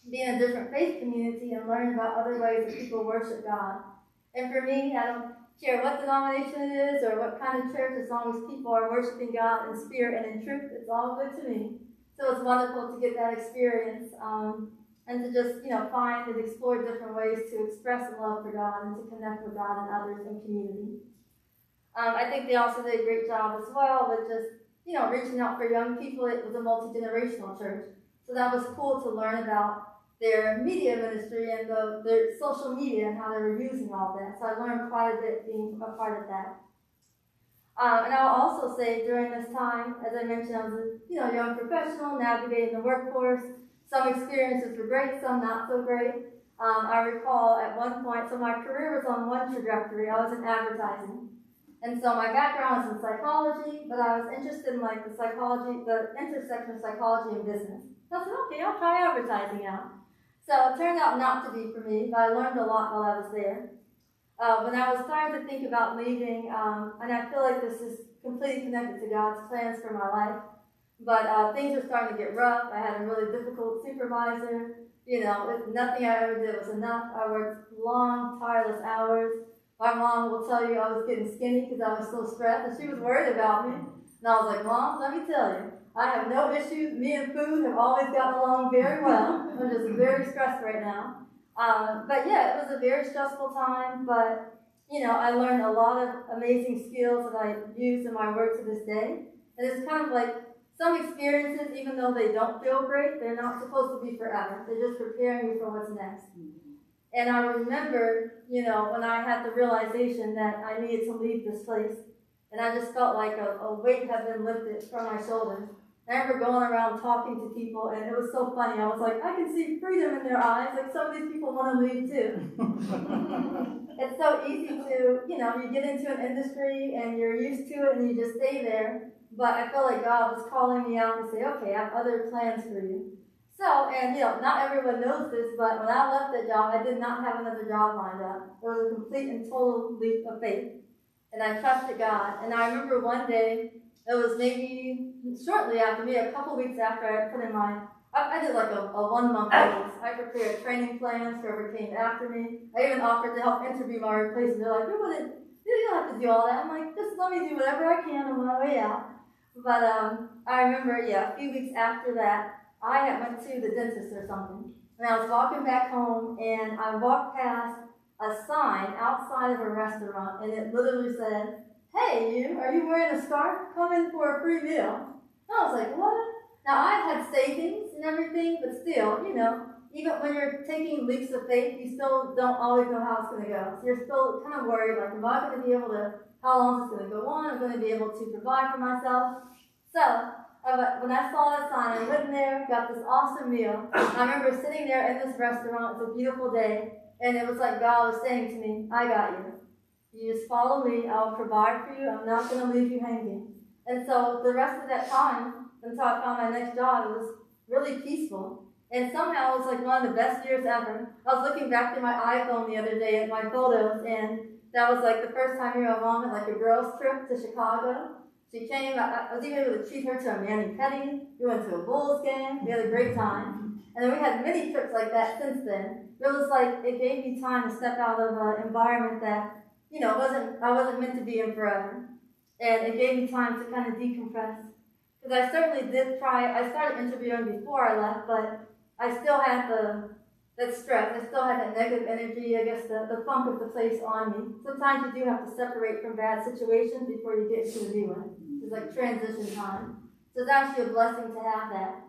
be in a different faith community and learn about other ways that people worship God. And for me, I don't care what denomination it is or what kind of church, as long as people are worshiping God in spirit and in truth, it's all good to me. So it's wonderful to get that experience and to just, find and explore different ways to express love for God and to connect with God and others in community. I think they also did a great job as well with just, reaching out for young people. It was a multi-generational church. So that was cool to learn about their media ministry and their social media and how they were using all that. So I learned quite a bit being a part of that. And I'll also say during this time, as I mentioned, I was a young professional navigating the workforce. Some experiences were great, some not so great. I recall at one point, so my career was on one trajectory. I was in advertising. And so my background was in psychology, but I was interested in the intersection of psychology and business. So I said, okay, I'll try advertising out. So it turned out not to be for me, but I learned a lot while I was there. When I was starting to think about leaving, and I feel like this is completely connected to God's plans for my life, but things were starting to get rough. I had a really difficult supervisor. Nothing I ever did was enough. I worked long, tireless hours. My mom will tell you I was getting skinny because I was so stressed, and she was worried about me. And I was like, Mom, let me tell you, I have no issues. Me and food have always gotten along very well. I'm just very stressed right now. But yeah, it was a very stressful time, but I learned a lot of amazing skills that I use in my work to this day. And it's kind of like some experiences, even though they don't feel great, they're not supposed to be forever. They're just preparing you for what's next. And I remember, when I had the realization that I needed to leave this place, and I just felt like a weight had been lifted from my shoulders. I remember going around talking to people, and it was so funny. I was like, I can see freedom in their eyes. Like, some of these people want to leave too. It's so easy to, you get into an industry and you're used to it and you just stay there. But I felt like God was calling me out to say, okay, I have other plans for you. So, and not everyone knows this, but when I left that job, I did not have another job lined up. It was a complete and total leap of faith. And I trusted God. And I remember one day, it was maybe shortly after me, a couple weeks after I put in I did like a 1 month notice. I prepared training plans for whoever came after me. I even offered to help interview my replacement. They're like, you don't have to do all that. I'm like, just let me do whatever I can on my way out. But I remember, a few weeks after that, I went to the dentist or something. And I was walking back home, and I walked past a sign outside of a restaurant, and it literally said, hey, are you wearing a scarf? Come in for a free meal. And I was like, what? Now, I had savings and everything, but still, even when you're taking leaps of faith, you still don't always know how it's going to go. So you're still kind of worried, like, am I going to be able to, how long is this going to go on? Am I going to be able to provide for myself? So, when I saw that sign, I went in there, got this awesome meal. I remember sitting there in this restaurant. It was a beautiful day, and it was like God was saying to me, I got you. You just follow me. I'll provide for you. I'm not going to leave you hanging. And so the rest of that time, until I found my next job, it was really peaceful. And somehow it was like one of the best years ever. I was looking back through my iPhone the other day at my photos, and that was like the first time my mom had like a girls' trip to Chicago. She came, I was even able to treat her to a mani-pedi. We went to a Bulls game. We had a great time. And then we had many trips like that since then. It was like, it gave me time to step out of an environment that, I wasn't meant to be in forever. And it gave me time to kind of decompress. Because I certainly did I started interviewing before I left, but I still had that stress. I still had that negative energy, I guess the funk of the place on me. Sometimes you do have to separate from bad situations before you get into a new one. It's like transition time. So it's actually a blessing to have that.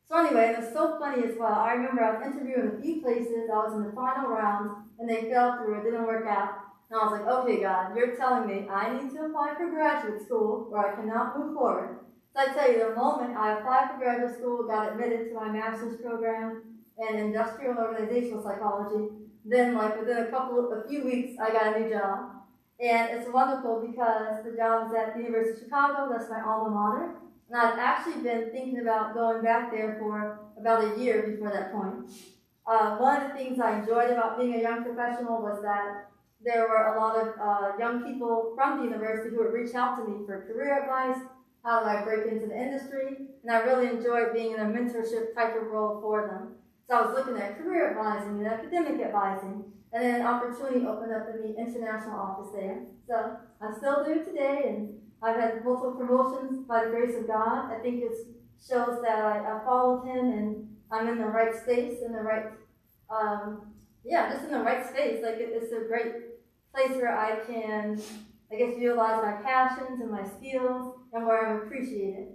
So anyway, it was so funny as well. I remember I was interviewing a few places. I was in the final round, and they fell through. It didn't work out. And I was like, okay, God, you're telling me I need to apply for graduate school or I cannot move forward. So I tell you, the moment I applied for graduate school, got admitted to my master's program in industrial and organizational psychology, then within a few weeks, I got a new job. And it's wonderful because the job is at the University of Chicago. That's my alma mater. And I'd actually been thinking about going back there for about a year before that point. One of the things I enjoyed about being a young professional was that there were a lot of young people from the university who would reach out to me for career advice. How do I break into the industry? And I really enjoyed being in a mentorship type of role for them. So I was looking at career advising and academic advising, and then an opportunity opened up in the international office there. So I'm still there today, and I've had multiple promotions by the grace of God. I think it shows that I followed Him, and I'm in the right space, in the right, just in the right space. Like it's a great place where I can, I guess, utilize my passions and my skills, and where I'm appreciated.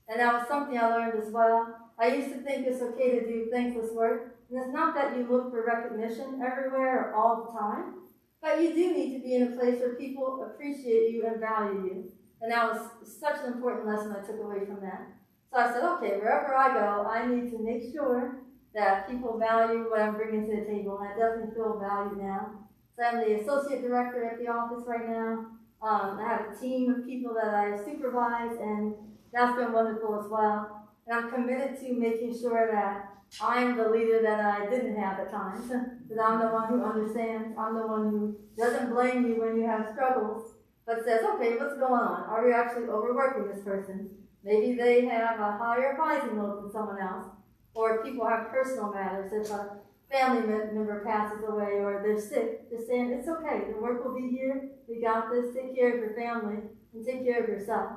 And that was something I learned as well. I used to think it's okay to do thankless work, and it's not that you look for recognition everywhere or all the time, but you do need to be in a place where people appreciate you and value you. And that was such an important lesson I took away from that. So I said, okay, wherever I go, I need to make sure that people value what I'm bringing to the table, and I definitely feel valued now. So I'm the associate director at the office right now. I have a team of people that I supervise, and that's been wonderful as well. And I'm committed to making sure that I'm the leader that I didn't have at times. That I'm the one who understands. I'm the one who doesn't blame you when you have struggles, but says, okay, what's going on? Are we actually overworking this person? Maybe they have a higher advising load than someone else. Or people have personal matters. If a family member passes away or they're sick, they're saying, it's okay, the work will be here. We got this. Take care of your family and take care of yourself.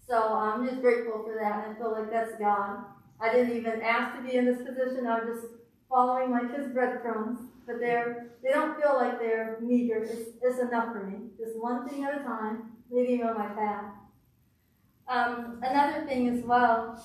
So I'm just grateful for that, and I feel like that's God. I didn't even ask to be in this position. I'm just following like His breadcrumbs, but they don't feel like they're meager. It's enough for me. Just one thing at a time, leading me on my path. Another thing as well,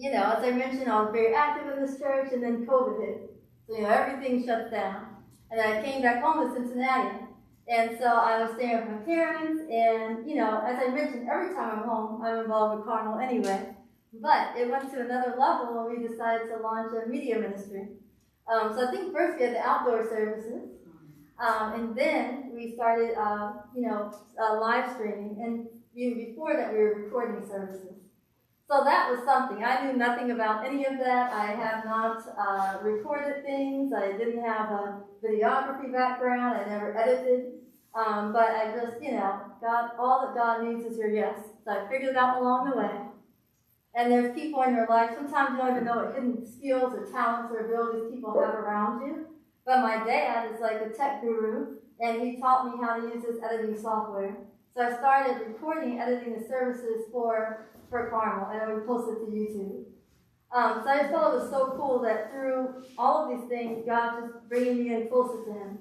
as I mentioned, I was very active in this church, and then COVID hit. So, everything shuts down. And I came back home to Cincinnati. And so I was staying with my parents, and, as I mentioned, every time I'm home, I'm involved with Carmel anyway. But it went to another level when we decided to launch a media ministry. So I think first we had the outdoor services, and then we started, live streaming. And before that, we were recording services. So that was something. I knew nothing about any of that. I have not recorded things. I didn't have a videography background. I never edited. But I just, God, all that God needs is your yes. So I figured it out along the way. And there's people in your life, sometimes you don't even know what hidden skills or talents or abilities people have around you. But my dad is like a tech guru, and he taught me how to use this editing software. So I started recording and editing the services for Carmel, and we posted to YouTube. So I just thought it was so cool that through all of these things, God just bringing me in closer to Him.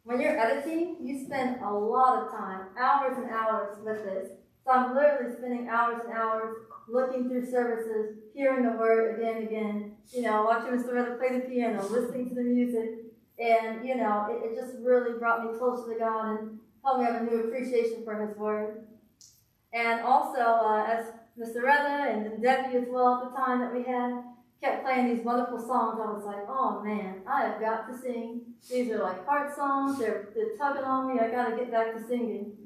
When you're editing, you spend a lot of time, hours and hours with this. So I'm literally spending hours and hours looking through services, hearing the word again and again, watching Mr. Retta play the piano, listening to the music, and, it just really brought me closer to God and helped me have a new appreciation for His word. And also, as Mr. Retta and Debbie as well at the time that we had, kept playing these wonderful songs, I was like, oh man, I have got to sing. These are like heart songs, they're tugging on me, I got to get back to singing.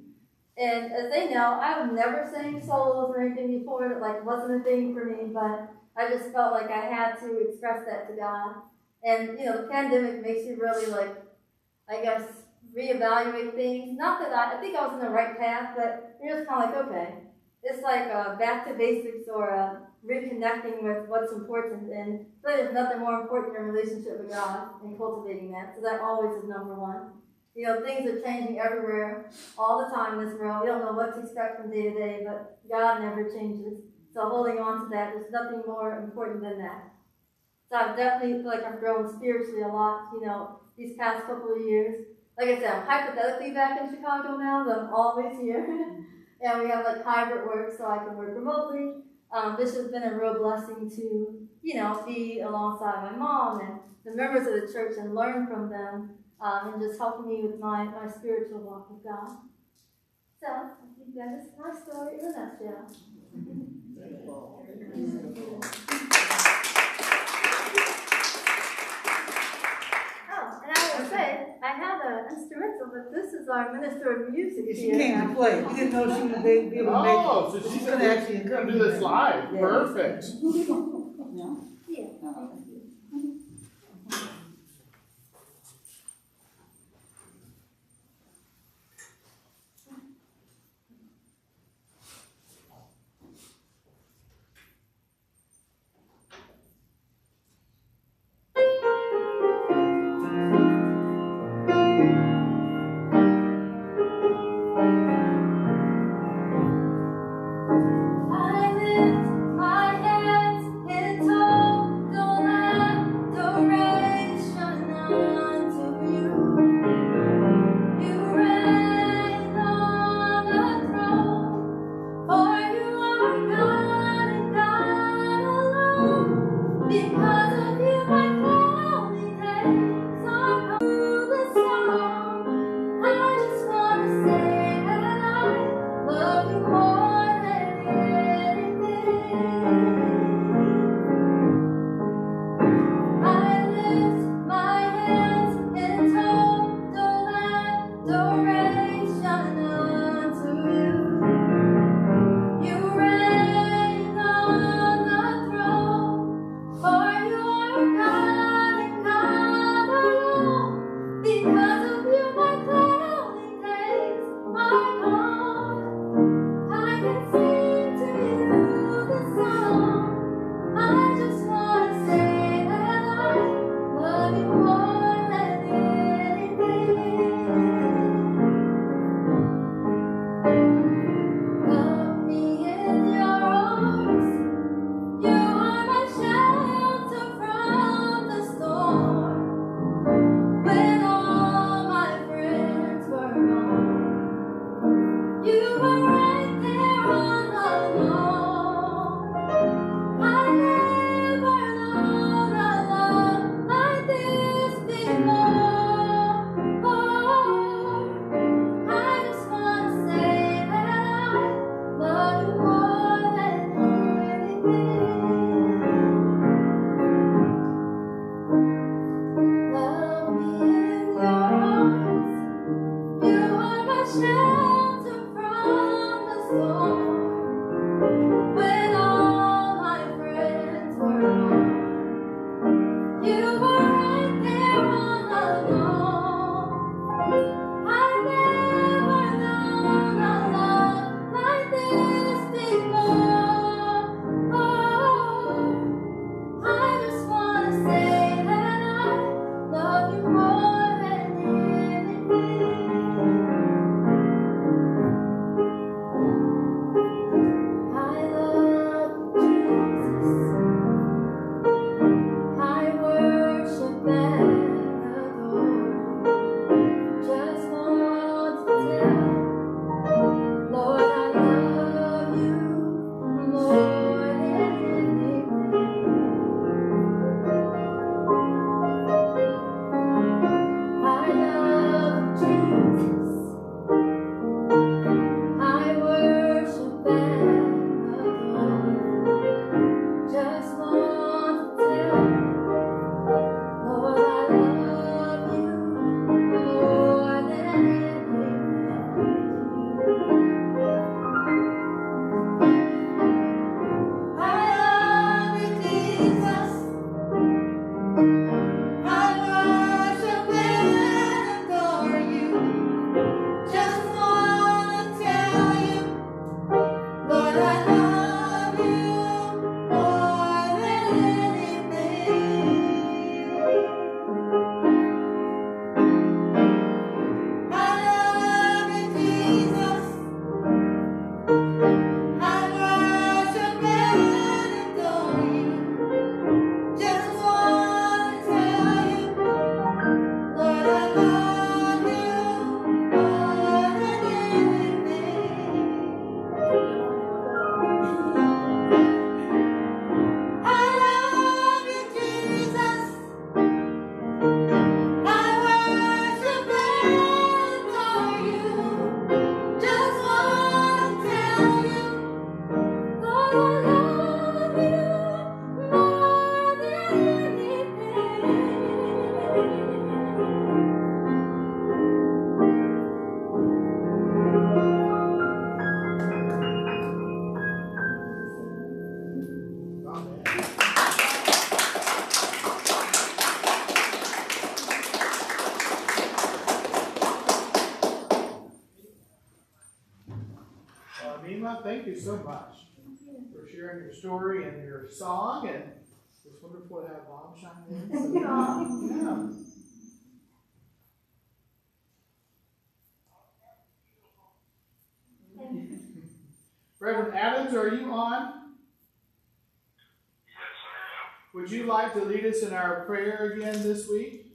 And as they know, I've never sang solos or anything before, it wasn't a thing for me, but I just felt like I had to express that to God. And, the pandemic makes you really reevaluate things. Not that I think I was in the right path, but you're just kind of like, okay, it's like back to basics or reconnecting with what's important. And really there's nothing more important than a relationship with God and cultivating that. So that always is number one. Things are changing everywhere all the time in this world. We don't know what to expect from day to day, but God never changes. So holding on to that, there's nothing more important than that. So I definitely feel like I've grown spiritually a lot, these past couple of years. Like I said, I'm hypothetically back in Chicago now, but I'm always here. And we have hybrid work, so I can work remotely. This has been a real blessing to, be alongside my mom and the members of the church and learn from them, and just helping me with my spiritual walk with God. So I think that is my story in a nutshell. And I will say, I have an instrumental, but this is our minister of music. Yeah, she came to play. We didn't know she would be able to make it. Oh, so she's going to actually do this live. Yeah. Perfect. Yeah. thank you so much for sharing your story and your song, and it's wonderful to have Mom chime in. Yeah. Reverend Adams, are you on? Would you like to lead us in our prayer again this week?